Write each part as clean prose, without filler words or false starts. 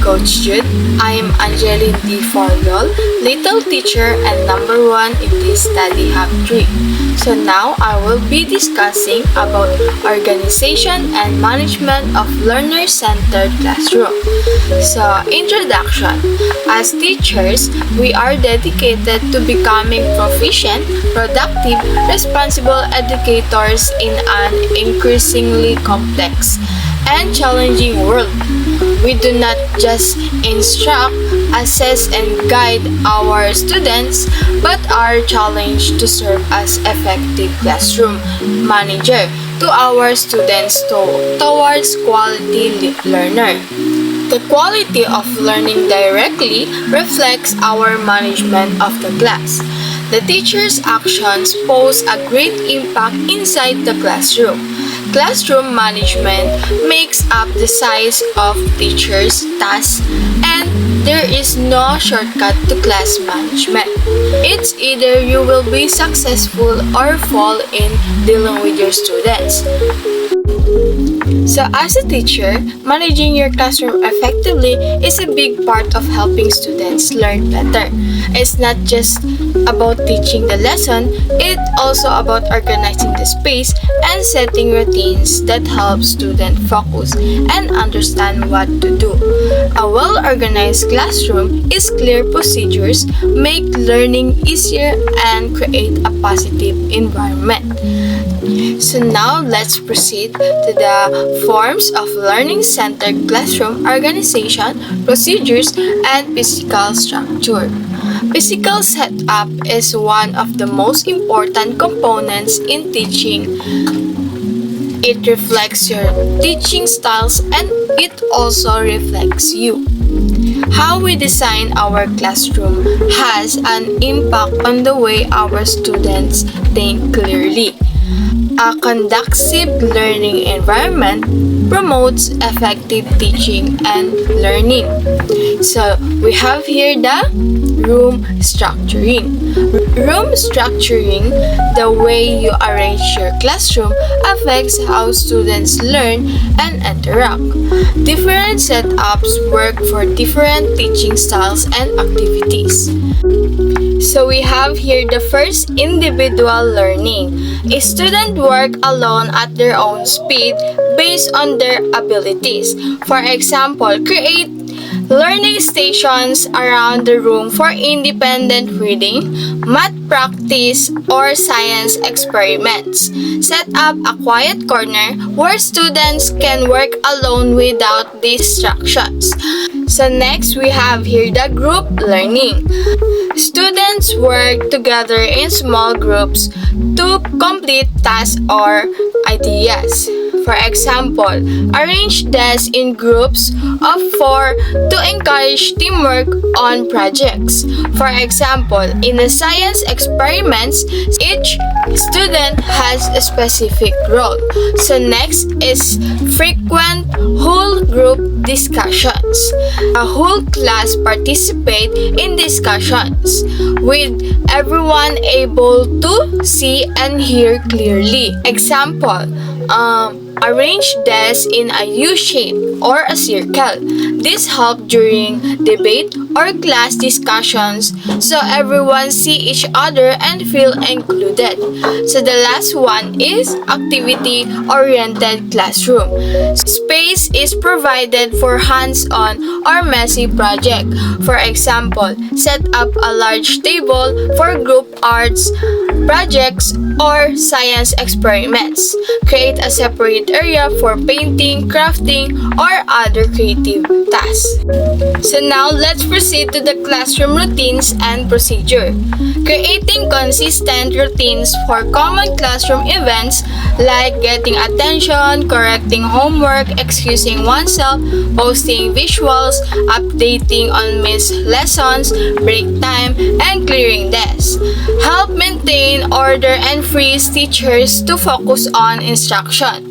Coach Jude. I am Angeline D. Forlol, little teacher and number 1 in this study hub 3. So now I will be discussing about organization and management of learner-centered classroom. So, introduction. As teachers, we are dedicated to becoming proficient, productive, responsible educators in an increasingly complex and challenging world. We do not just instruct, assess, and guide our students, but are challenged to serve as effective classroom manager to our students towards quality learner. The quality of learning directly reflects our management of the class. The teacher's actions pose a great impact inside the classroom. Classroom management makes up the size of teachers' tasks, and there is no shortcut to class management. It's either you will be successful or fall in dealing with your students. So as a teacher, managing your classroom effectively is a big part of helping students learn better. It's not just about teaching the lesson, it's also about organizing the space and setting routines that help students focus and understand what to do. A well-organized classroom is clear procedures, make learning easier, and create a positive environment. So now let's proceed to the forms of learning-centered classroom organization, procedures, and physical structure. Physical setup is one of the most important components in teaching. It reflects your teaching styles and it also reflects you. How we design our classroom has an impact on the way our students think clearly. A conducive learning environment promotes effective teaching and learning. So, we have here the room structuring. Room structuring, the way you arrange your classroom, affects how students learn and interact. Different setups work for different teaching styles and activities. So we have here the first, individual learning. A student work alone at their own speed based on their abilities. For example, create learning stations around the room for independent reading, math practice, or science experiments. Set up a quiet corner where students can work alone without distractions. So next, we have here the group learning. Students work together in small groups to complete tasks or ideas. For example, arrange desks in groups of 4 to encourage teamwork on projects. For example, in the science experiments, each student has a specific role. So next is frequent whole group discussions. A whole class participate in discussions with everyone able to see and hear clearly. Example, arrange desks in a U shape or a circle. This helps during debate or class discussions so everyone see each other and feel included. So the last one is activity-oriented classroom. Space is provided for hands-on or messy project. For example, set up a large table for group arts projects or science experiments. Create a separate area for painting, crafting, or other creative tasks. So now let's proceed to the classroom routines and procedure. Creating consistent routines for common classroom events like getting attention, correcting homework, excusing oneself, posting visuals, updating on missed lessons, break time, and clearing desks. Help maintain order and frees teachers to focus on instruction.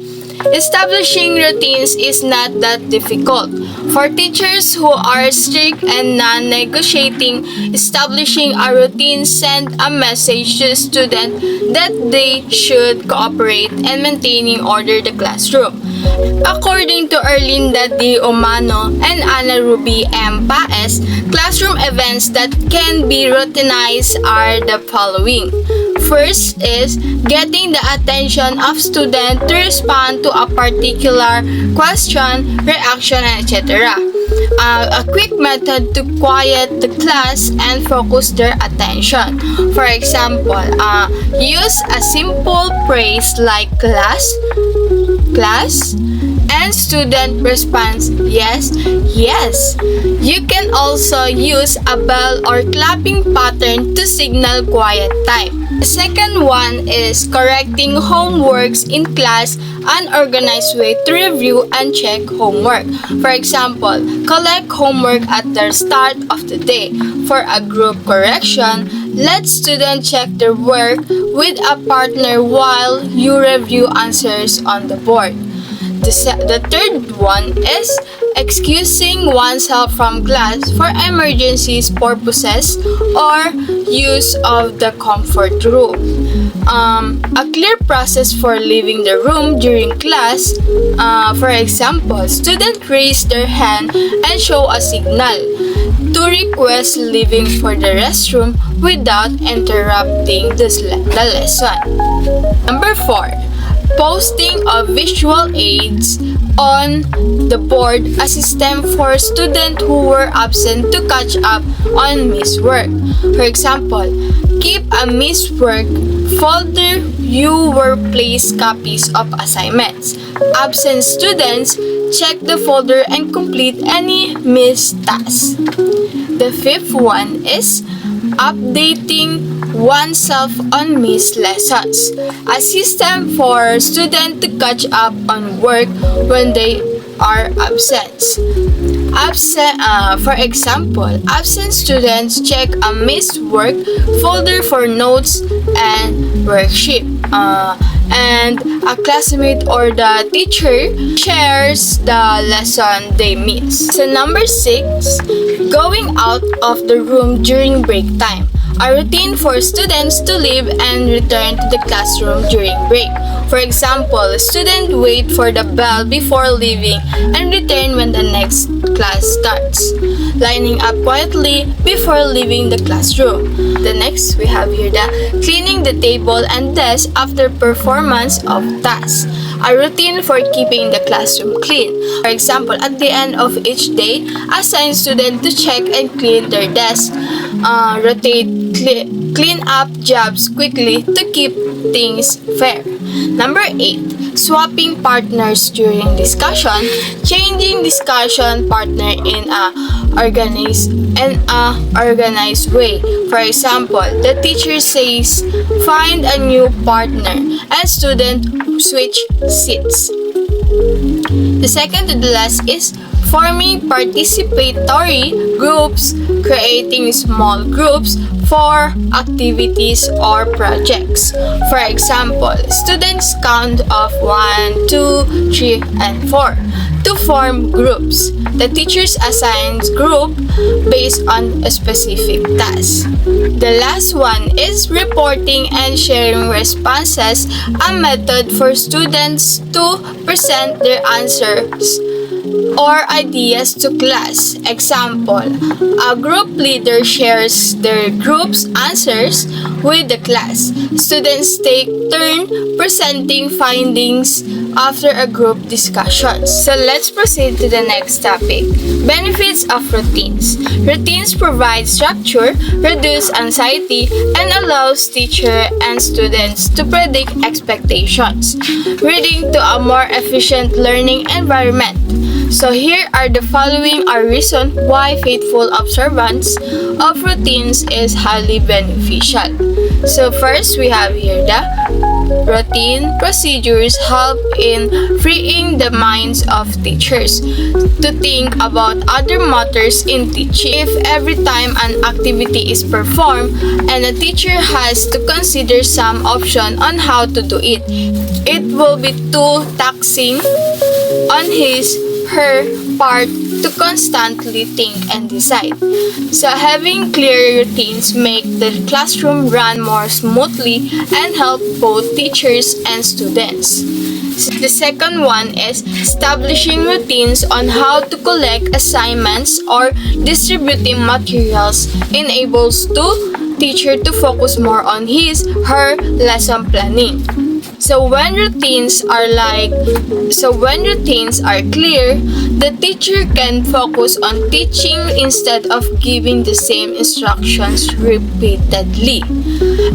Establishing routines is not that difficult. For teachers who are strict and non-negotiating, establishing a routine sends a message to students that they should cooperate and maintaining order in the classroom. According to Erlinda D. Omano and Ana Ruby M. Paes, classroom events that can be routinized are the following. First is getting the attention of students to respond to a particular question, reaction, etc. A quick method to quiet the class and focus their attention. For example, use a simple phrase like class, and student responds yes, yes. You can also use a bell or clapping pattern to signal quiet time. The second one is correcting homeworks in class, an organized way to review and check homework. For example, collect homework at the start of the day. For a group correction, let students check their work with a partner while you review answers on the board. The third one is excusing oneself from class for emergencies purposes or use of the comfort room. A clear process for leaving the room during class. For example, students raise their hand and show a signal to request leaving for the restroom without interrupting the lesson. Number 4. Posting of visual aids on the board, a system for students who were absent to catch up on missed work. For example, keep a missed work folder. You will place copies of assignments. Absent students, check the folder and complete any missed tasks. The fifth one is updating oneself on missed lessons, a system for students to catch up on work when they are absent. For example, absent students check a missed work folder for notes and worksheet. And a classmate or the teacher shares the lesson they miss. So number 6, going out of the room during break time. A routine for students to leave and return to the classroom during break. For example, students wait for the bell before leaving and return when the next class starts, lining up quietly before leaving the classroom. The next, we have here the cleaning the table and desk after performance of tasks. A routine for keeping the classroom clean. For example, at the end of each day, assign students to check and clean their desk. Rotate clean up jobs quickly to keep things fair. Number 8, swapping partners during discussion, changing discussion partner in a organized way. For example, the teacher says, find a new partner, and student switch seats. The second to the last is forming participatory groups, creating small groups for activities or projects. For example, students count of 1, 2, 3, and 4 to form groups. The teachers assigns group based on a specific task. The last one is reporting and sharing responses, a method for students to present their answers or ideas to class. Example, a group leader shares their group's answers with the class. Students take turn presenting findings after a group discussion. So let's proceed to the next topic. Benefits of routines. Routines provide structure, reduce anxiety, and allows teacher and students to predict expectations, leading to a more efficient learning environment. So here are the following are reasons why faithful observance of routines is highly beneficial. So first, we have here the routine procedures help in freeing the minds of teachers to think about other matters in teaching. If every time an activity is performed and a teacher has to consider some option on how to do it, it will be too taxing on her part to constantly think and decide. So having clear routines make the classroom run more smoothly and help both teachers and students. The second one is establishing routines on how to collect assignments or distributing materials enables the teacher to focus more on her lesson planning. So when routines are clear, the teacher can focus on teaching instead of giving the same instructions repeatedly.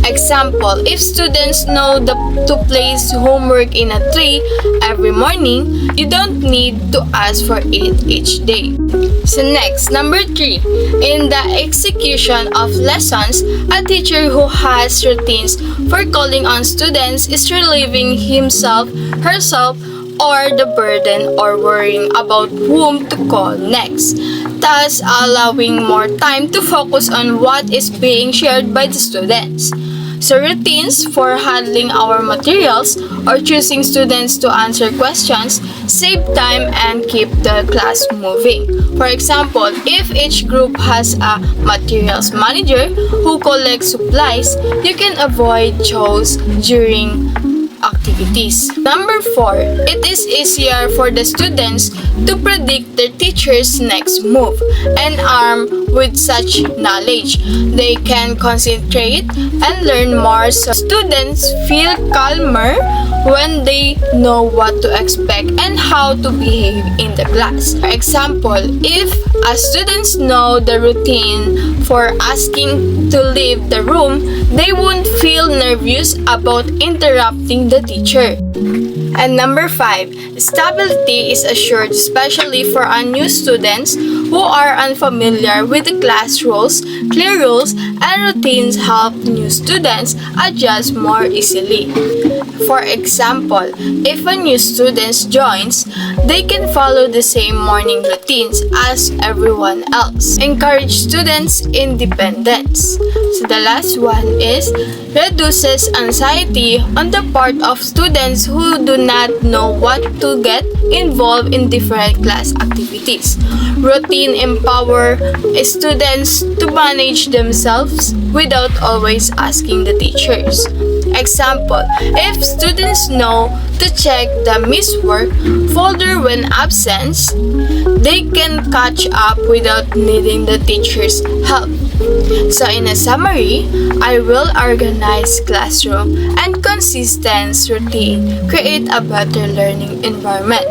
Example, if students know to place homework in a tray every morning, you don't need to ask for it each day. So next, number 3, in the execution of lessons, a teacher who has routines for calling on students is relieving himself, herself, or the burden or worrying about whom to call next, thus allowing more time to focus on what is being shared by the students. So routines for handling our materials or choosing students to answer questions save time and keep the class moving. For example, if each group has a materials manager who collects supplies, you can avoid chores during activities. Number 4, it is easier for the students to predict their teacher's next move, and armed with such knowledge, they can concentrate and learn more, so students feel calmer when they know what to expect and how to behave in the class. For example, if students know the routine for asking to leave the room, they won't feel nervous about interrupting the teacher. And number 5, stability is assured, especially for our new students who are unfamiliar with the class rules. Clear rules and routines help new students adjust more easily. For example, if a new student joins, they can follow the same morning routines as everyone else. Encourage students' independence. So the last one is reduces anxiety on the part of students who do not know what to get involved in different class activities. Routine empower students to manage themselves without always asking the teachers. Example, if students know to check the missed work folder when absent, they can catch up without needing the teacher's help. So in a summary, I will organize classroom and consistent routine create a better learning environment.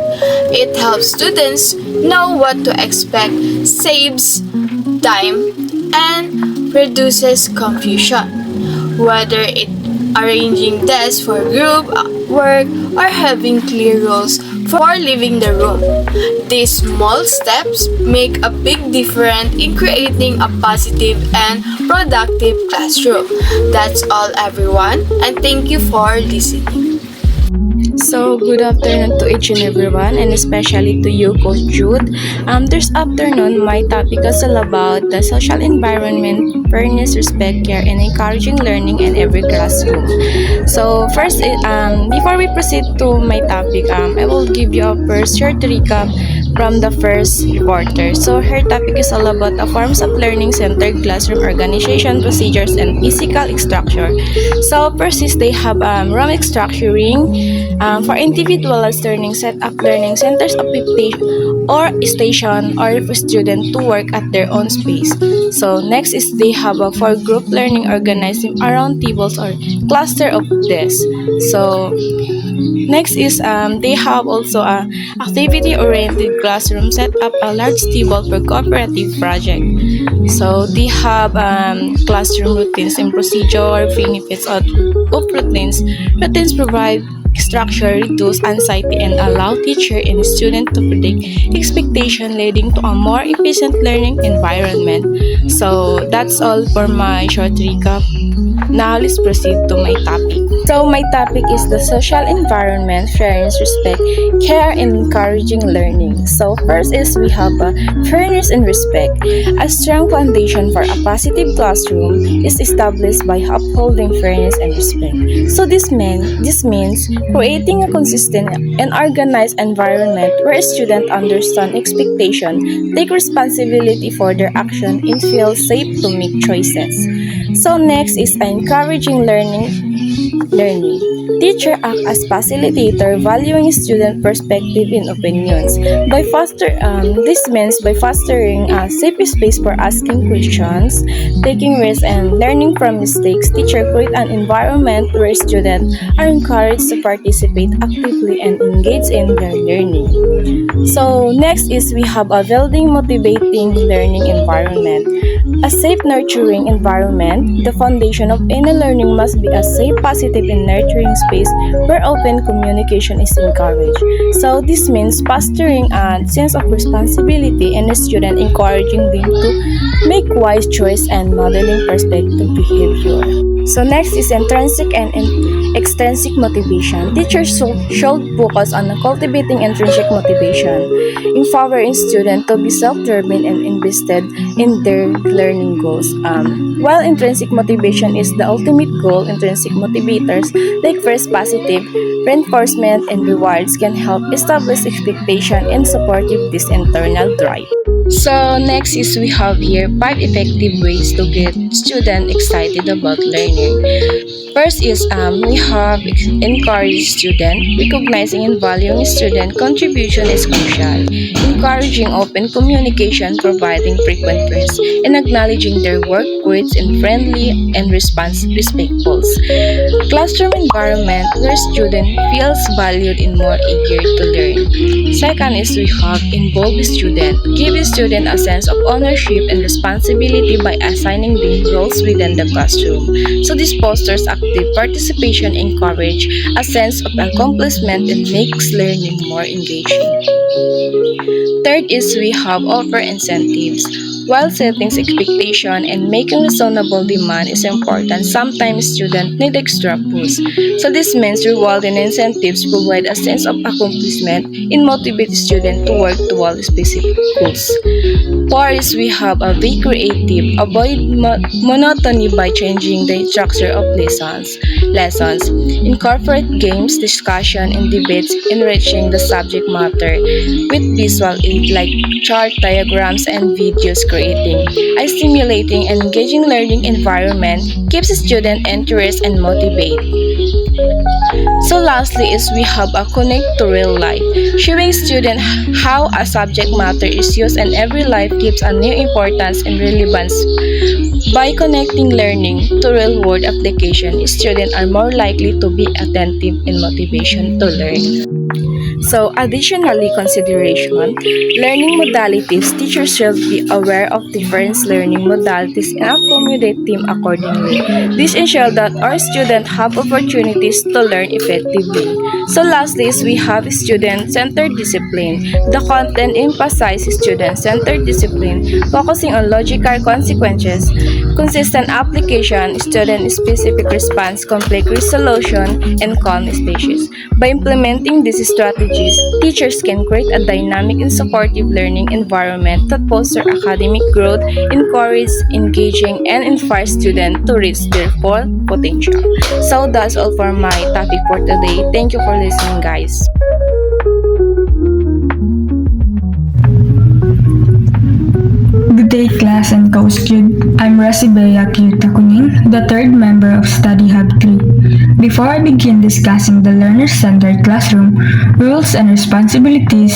It helps students know what to expect, saves time, and reduces confusion. Whether it arranging desks for group work or having clear rules for leaving the room. These small steps make a big difference in creating a positive and productive classroom. That's all, everyone, and thank you for listening. So, good afternoon to each and everyone, and especially to you, Coach Jude. This afternoon, my topic is all about the social environment, fairness, respect, care, and encouraging learning in every classroom. So, first, before we proceed to my topic, I will give you a first short recap from the first reporter. So, her topic is all about the forms of learning-centered classroom organization, procedures, and physical structure. So, first is they have room structuring. For individualized learning, set up learning centers of or station or for students to work at their own space. So next is they have a for group learning organized around tables or cluster of desks. So next is they have also a activity-oriented classroom set up a large table for cooperative project. So they have classroom routines and procedure benefits of routines. Routines provide structure, reduce anxiety, and allow teacher and student to predict expectation, leading to a more efficient learning environment. So that's all for my short recap. Now let's proceed to my topic. So my topic is the social environment, fairness, respect, care, and encouraging learning. So first is we have fairness and respect. A strong foundation for a positive classroom is established by upholding fairness and respect. So this means creating a consistent and organized environment where students understand expectation, take responsibility for their action, and feel safe to make choices. So next is encouraging learning. learning. Teacher act as facilitator, valuing student perspective and opinions. This means by fostering a safe space for asking questions, taking risks, and learning from mistakes, teacher create an environment where students are encouraged to participate actively and engage in their learning. So next is we have a building motivating learning environment. A safe nurturing environment, the foundation of any learning must be a safe, positive, and nurturing space where open communication is encouraged. So this means fostering a sense of responsibility in the student, encouraging them to make wise choice and modeling perspective behavior. So next is intrinsic and extrinsic motivation. Teachers should focus on cultivating intrinsic motivation, empowering students to be self-driven and invested in their learning goals. While intrinsic motivation is the ultimate goal, intrinsic motivators like first positive reinforcement and rewards can help establish expectation and supportive this internal drive. So next is we have here 5 effective ways to get student excited about learning. First is we have encourage student. Recognizing and valuing student contribution is crucial. Encouraging open communication, providing frequent praise, and acknowledging their work, grades, and friendly and respectful. Classroom environment where student feels valued and more eager to learn. Second is we have involve student. Give student a sense of ownership and responsibility by assigning them roles within the classroom. So this fosters active participation, encourage a sense of accomplishment, and makes learning more engaging. Third is we have offer incentives. While setting expectation and making reasonable demand is important, sometimes students need extra push. So this means rewarding incentives provide a sense of accomplishment and motivate students to work toward specific goals. Four is we have a be creative. Avoid monotony by changing the structure of lessons. Incorporate games, discussion, and debates, enriching the subject matter with visual aid like chart, diagrams, and videos. Creating a stimulating and engaging learning environment keeps students interest and motivate. So lastly is we have a connect to real life, showing students how a subject matter is used in every life gives a new importance and relevance. By connecting learning to real-world application, students are more likely to be attentive and motivation to learn. So, additionally, consideration, learning modalities, teachers should be aware of different learning modalities and accommodate them accordingly. This ensures that our students have opportunities to learn effectively. So, lastly, is we have student-centered discipline. The content emphasizes student-centered discipline, focusing on logical consequences, consistent application, student-specific response, conflict resolution, and calm stages. By implementing these strategies, teachers can create a dynamic and supportive learning environment that fosters academic growth, encourage engaging, and inspire students to reach their full potential. So that's all for my topic for today. Thank you for listening, guys. Good day, class and Coach Jude. I'm Rosibea Kyuta Kuning, the third member of Study Hub 3. Before I begin discussing the learner-centered classroom rules and responsibilities,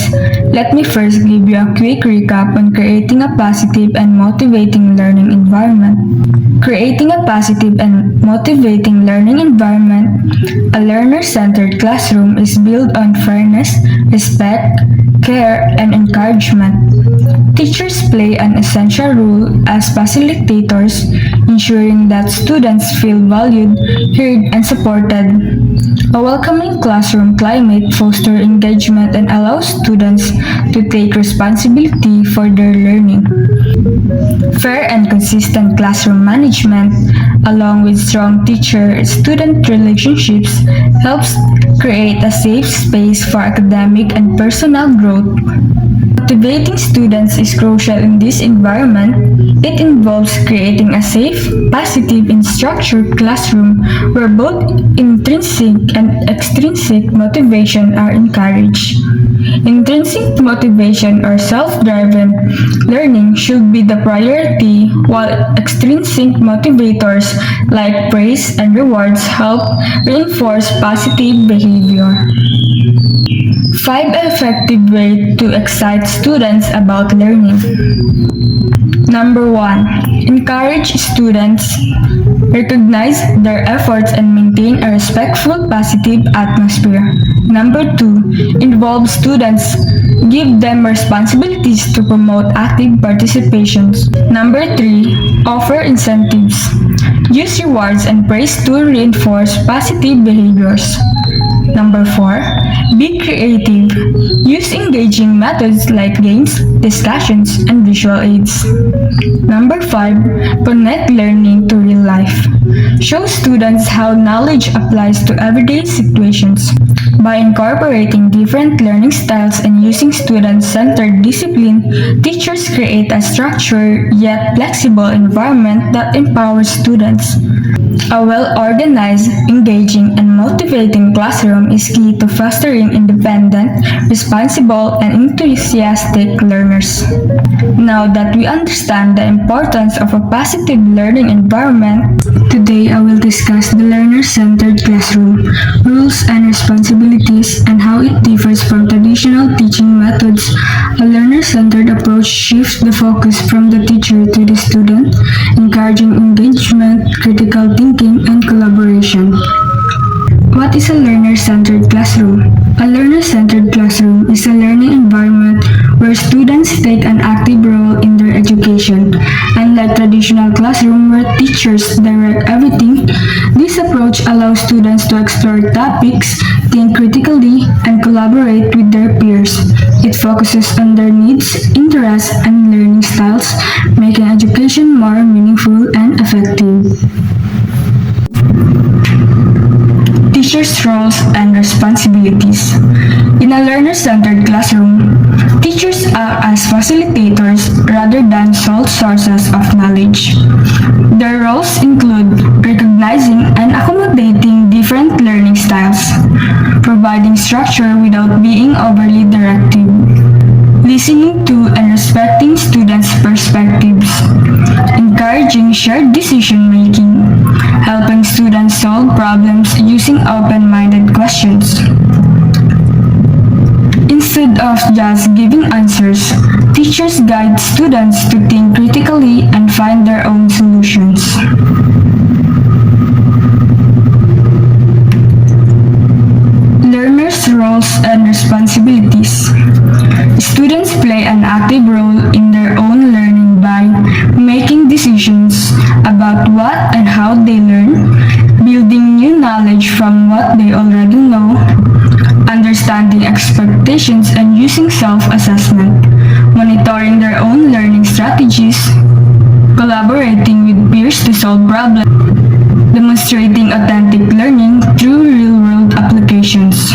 let me first give you a quick recap on creating a positive and motivating learning environment. Creating a positive and motivating learning environment, a learner-centered classroom is built on fairness, respect, care, and encouragement. Teachers play an essential role as facilitators, ensuring that students feel valued, heard, and supported. A welcoming classroom climate fosters engagement and allows students to take responsibility for their learning. Fair and consistent classroom management, along with strong teacher-student relationships, helps create a safe space for academic and personal growth. Motivating students is crucial in this environment. It involves creating a safe, positive, and structured classroom where both intrinsic and extrinsic motivation are encouraged. Intrinsic motivation or self-driven learning should be the priority, while extrinsic motivators like praise and rewards help reinforce positive behavior. 5 effective ways to excite students about learning. Number 1. Encourage students. Recognize their efforts and maintain a respectful, positive atmosphere. Number 2. Involve students. Give them responsibilities to promote active participations. Number 3. Offer incentives. Use rewards and praise to reinforce positive behaviors. Number 4. Be creative. Use engaging methods like games, discussions, and visual aids. Number 5. Connect learning to real life. Show students how knowledge applies to everyday situations. By incorporating different learning styles and using student-centered discipline, teachers create a structured yet flexible environment that empowers students. A well-organized, engaging, and motivating classroom is key to fostering independent, responsible, and enthusiastic learners. Now that we understand the importance of a positive learning environment, today I will discuss the learner-centered classroom, rules and responsibilities, and how it differs from traditional teaching methods. A learner-centered approach shifts the focus from the teacher to the student, encouraging engagement, critical thinking, and collaboration. What is a learner-centered classroom? A learner-centered classroom is a learning environment where students take an active role in their education. Unlike traditional classroom where teachers direct everything, this approach allows students to explore topics, think critically, and collaborate with their peers. It focuses on their needs, interests, and learning styles, making education more meaningful and effective. Teachers' roles and responsibilities. In a learner-centered classroom, teachers act as facilitators rather than sole sources of knowledge. Their roles include recognizing and accommodating different learning styles, providing structure without being overly directive, listening to and respecting students' perspectives, encouraging shared decision-making, helping students solve problems using open-minded questions. Instead of just giving answers, teachers guide students to think critically and find their own solutions. Learners' roles and responsibilities. Students play an active role in their own learning by making decisions about what and how they learn, building new knowledge from what they already know, understanding expectations and using self-assessment, monitoring their own learning strategies, collaborating with peers to solve problems, demonstrating authentic learning through real-world applications.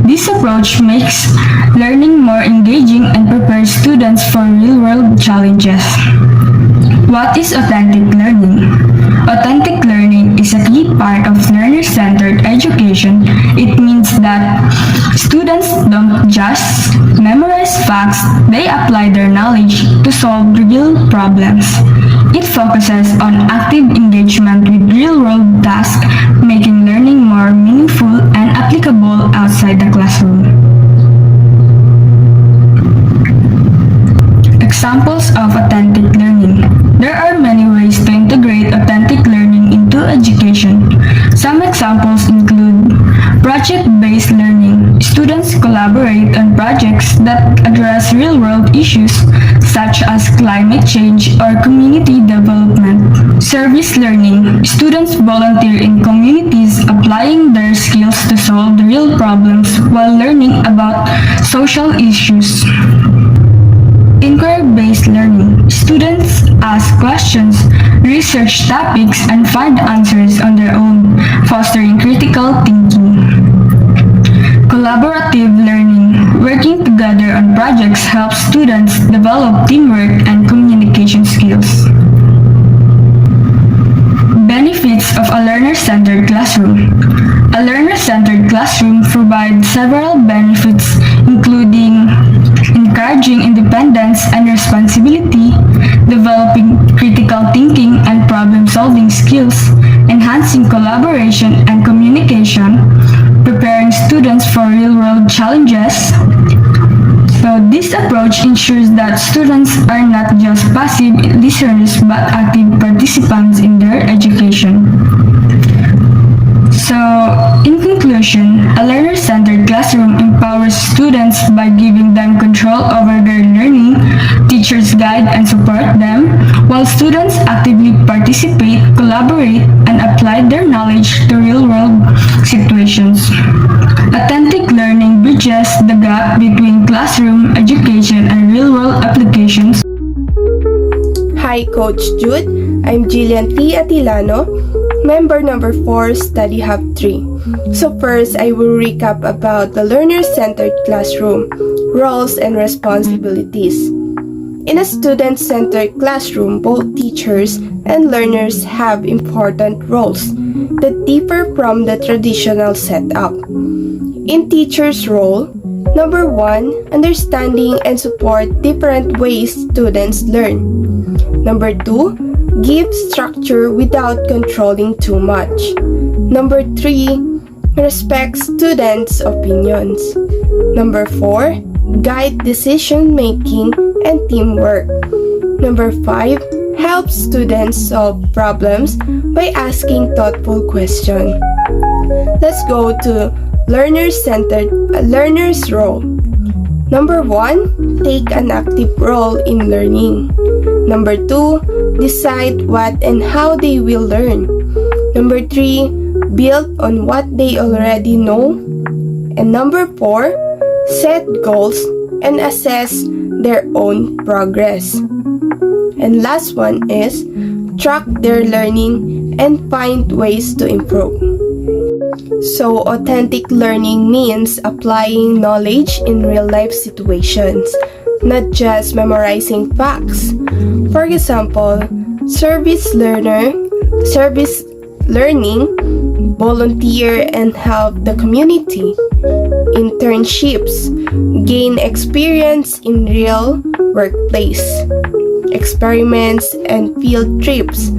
This approach makes learning more engaging and prepares students for real-world challenges. What is authentic learning? Authentic learning is a key part of learner-centered education. It means that students don't just memorize facts, they apply their knowledge to solve real problems. It focuses on active engagement with real-world tasks, making learning more meaningful and applicable outside the classroom. Examples of authentic learning. There are many ways to integrate authentic learning into education. Some examples include project-based learning. Students collaborate on projects that address real-world issues such as climate change or community development. Service learning. Students volunteer in communities applying their skills to solve real problems while learning about social issues. Inquiry-based learning. Students ask questions, research topics, and find answers on their own, fostering critical thinking. Collaborative learning. Working together on projects helps students develop teamwork and communication skills. Benefits of a learner-centered classroom. A learner-centered classroom provides several benefits, including encouraging independence and responsibility, developing critical thinking and problem-solving skills, enhancing collaboration and communication, preparing students for real-world challenges. So this approach ensures that students are not just passive listeners but active participants in their education. So, in conclusion, a learner-centered classroom empowers students by giving them control over their learning, teachers guide and support them, while students actively participate, collaborate, and apply their knowledge to real-world situations. Authentic learning bridges the gap between classroom education and real-world applications. Hi, Coach Jude. I'm Jillian T. Atilano, member number 4, Study Hub 3. So first, I will recap about the learner-centered classroom, roles and responsibilities. In a student-centered classroom, both teachers and learners have important roles that differ from the traditional setup. In teacher's role, number 1, understanding and support different ways students learn. Number 2, give structure without controlling too much. Number 3, respect students' opinions. Number 4, guide decision making and teamwork. Number 5, help students solve problems by asking thoughtful questions. Let's go to learner's role. Number 1, take an active role in learning. Number 2, decide what and how they will learn. Number 3, build on what they already know. And number 4, set goals and assess their own progress. And last one is track their learning and find ways to improve. So, authentic learning means applying knowledge in real-life situations, not just memorizing facts. For example, service learning, volunteer and help the community. Internships, gain experience in real workplace. Experiments and field trips,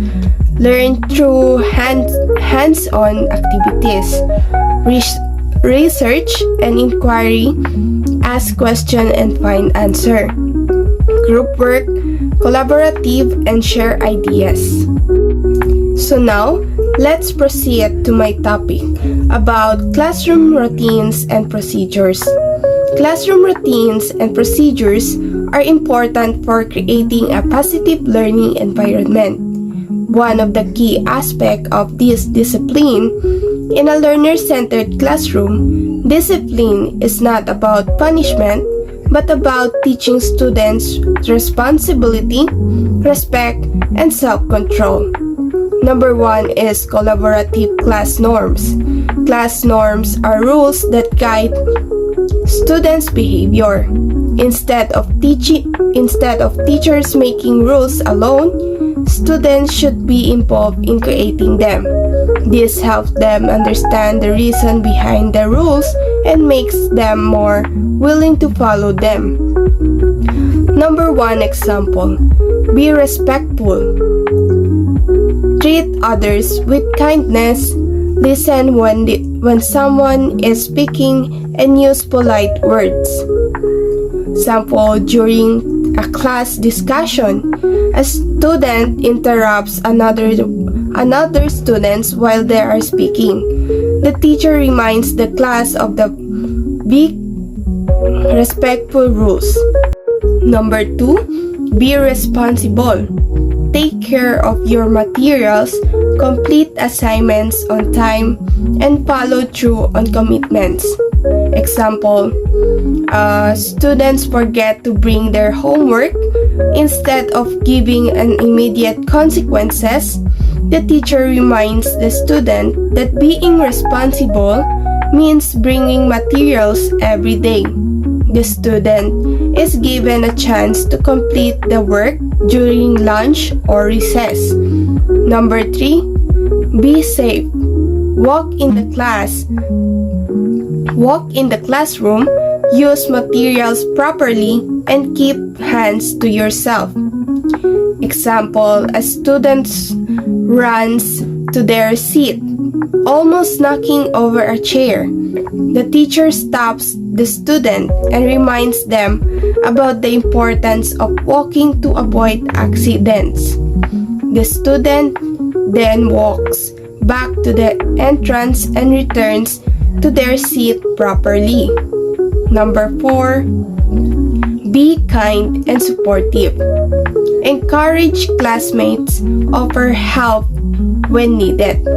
learn through hands-on activities. Research and inquiry, ask question and find answer. Group work, collaborative and share ideas. So now, let's proceed to my topic about classroom routines and procedures. Classroom routines and procedures are important for creating a positive learning environment. One of the key aspects of this discipline in a learner-centered classroom, discipline is not about punishment, but about teaching students responsibility, respect, and self-control. Number 1 is collaborative class norms. Class norms are rules that guide students' behavior. Instead of teachers making rules alone, students should be involved in creating them. This helps them understand the reason behind the rules and makes them more willing to follow them. Number 1 example, be respectful. Treat others with kindness. Listen when someone is speaking and use polite words. Example, during a class discussion, a student interrupts another student while they are speaking. The teacher reminds the class of the big respectful rules. Number 2, be responsible. Take care of your materials, complete assignments on time, and follow through on commitments. Example, students forget to bring their homework. Instead of giving an immediate consequences, the teacher reminds the student that being responsible means bringing materials every day. The student is given a chance to complete the work during lunch or recess. Number 3, be safe. walk in the classroom, use materials properly, and keep hands to yourself. Example, a student runs to their seat, almost knocking over a chair. The teacher stops the student and reminds them about the importance of walking to avoid accidents. The student then walks back to the entrance and returns to their seat properly. Number 4, be kind and supportive. Encourage classmates, offer help when needed,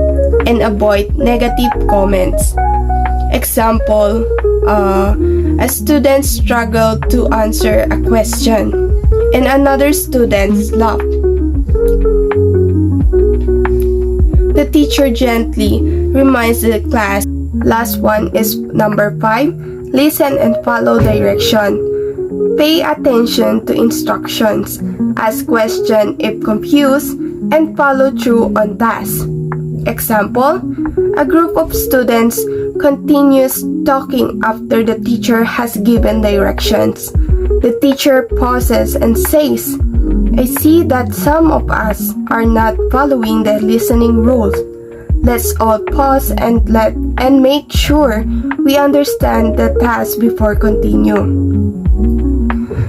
and avoid negative comments. Example, a student struggled to answer a question, and another student laughed. The teacher gently reminds the class. Last one is number 5, listen and follow direction. Pay attention to instructions, ask questions if confused, and follow through on tasks. Example, a group of students continues talking after the teacher has given directions. The teacher pauses and says, I see that some of us are not following the listening rules. Let's all pause and make sure we understand the task before continue.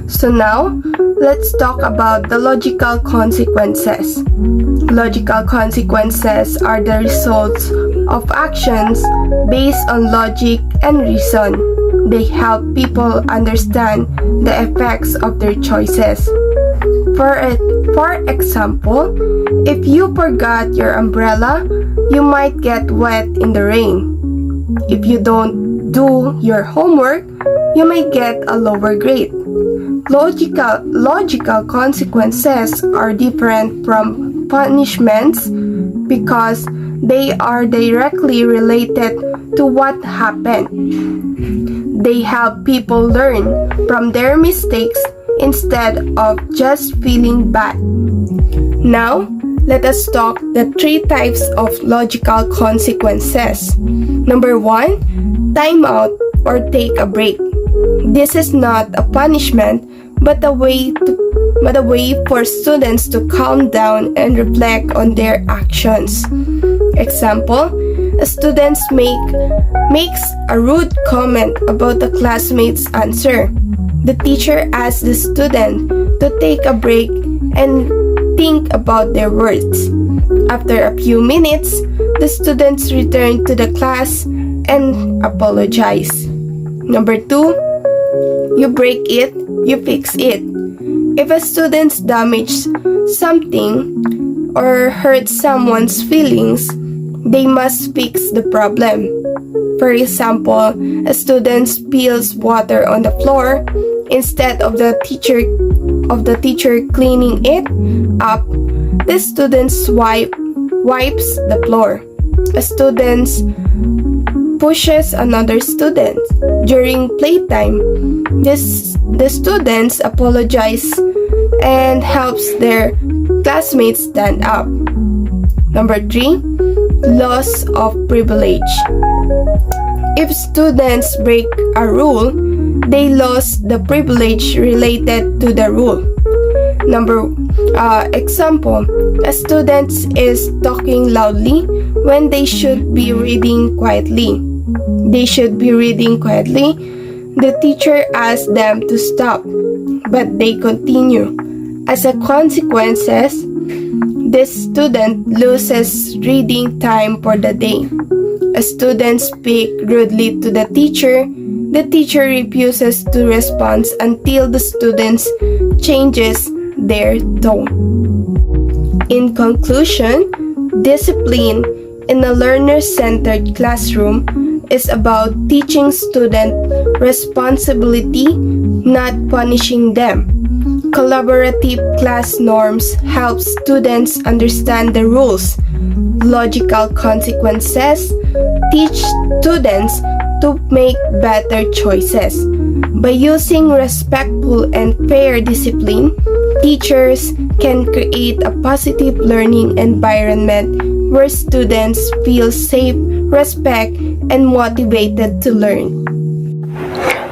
So now, let's talk about the logical consequences. Logical consequences are the results of actions based on logic and reason. They help people understand the effects of their choices. For example, if you forgot your umbrella, you might get wet in the rain. If you don't do your homework, you may get a lower grade. Logical consequences are different from punishments because they are directly related to what happened. They help people learn from their mistakes instead of just feeling bad. Now, let us talk the 3 types of logical consequences. Number 1, time out or take a break. This is not a punishment, but a way for students to calm down and reflect on their actions. Example, a student makes a rude comment about the classmate's answer. The teacher asks the student to take a break and think about their words. After a few minutes, the students return to the class and apologize. Number 2, you break it, you fix it. If a student damages something or hurts someone's feelings, they must fix the problem. For example, a student spills water on the floor. Instead of the teacher cleaning it up, the student wipes the floor. A student pushes another student. During playtime, the students apologize and helps their classmates stand up. Number 3, loss of privilege. If students break a rule, they lost the privilege related to the rule. Example, a student is talking loudly when they should be reading quietly. They should be reading quietly. The teacher asks them to stop, but they continue. As a consequence, the student loses reading time for the day. A student speaks rudely to the teacher refuses to respond until the student changes their tone. In conclusion, discipline in a learner-centered classroom is about teaching students responsibility, not punishing them. Collaborative class norms help students understand the rules. Logical consequences teach students to make better choices. By using respectful and fair discipline, teachers can create a positive learning environment where students feel safe, respect, and motivated to learn.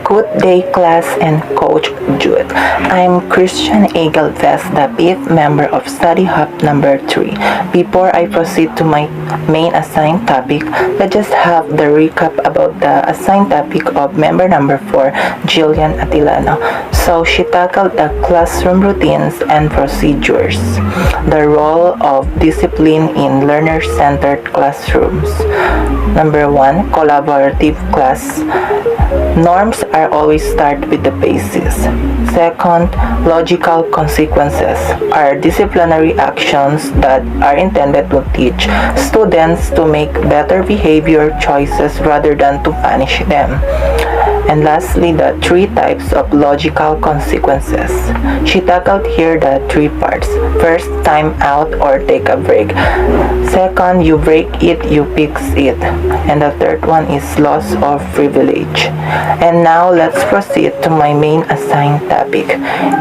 Good day, class and Coach Jude. I'm Christian Egelvest, the 5th member of Study Hub number 3. Before I proceed to my main assigned topic, let's just have the recap about the assigned topic of member number 4, Jillian Atilano. So she tackled the classroom routines and procedures, the role of discipline in learner-centered classrooms. Number 1, collaborative class. Norms are always start with the basis. Second, logical consequences are disciplinary actions that are intended to teach students to make better behavior choices rather than to punish them. And lastly, the 3 types of logical consequences. She tackled here the 3 parts. First, time out or take a break. Second, you break it, you fix it. And the third one is loss of privilege. And now let's proceed to my main assigned topic.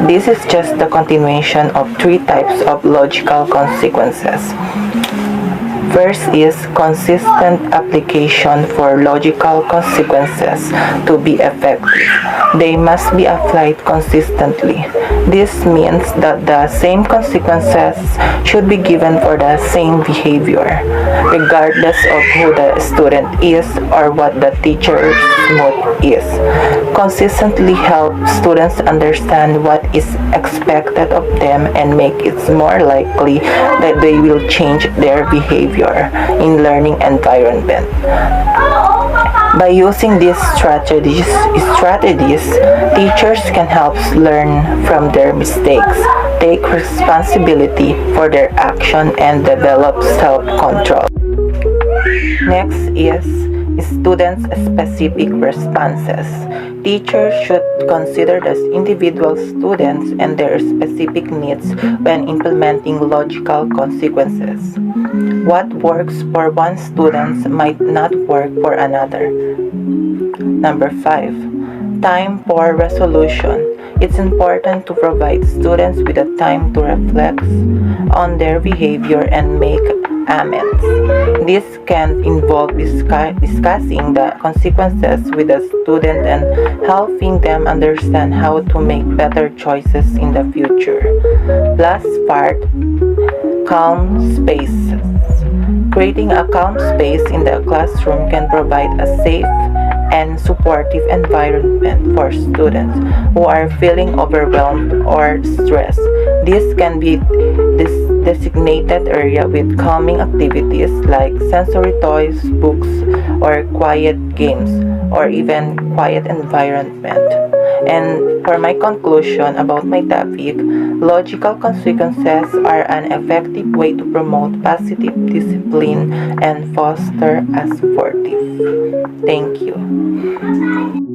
This is just the continuation of 3 types of logical consequences. First is consistent application for logical consequences to be effective. They must be applied consistently. This means that the same consequences should be given for the same behavior, regardless of who the student is or what the teacher's mood is. Consistently help students understand what is expected of them and make it more likely that they will change their behavior in learning environment. By using these strategies, teachers can help learn from their mistakes, take responsibility for their action, and develop self-control. Next is student-specific responses. Teachers should consider the individual students and their specific needs when implementing logical consequences. What works for one student might not work for another. Number 5. Time for resolution. It's important to provide students with a time to reflect on their behavior and make amends. This can involve discussing the consequences with the student and helping them understand how to make better choices in the future. Last part, calm spaces. Creating a calm space in the classroom can provide a safe and supportive environment for students who are feeling overwhelmed or stressed. This can be this designated area with calming activities like sensory toys, books, or quiet games, or even quiet environment. And for my conclusion about my topic, logical consequences are an effective way to promote positive discipline and foster a supportive. Thank you.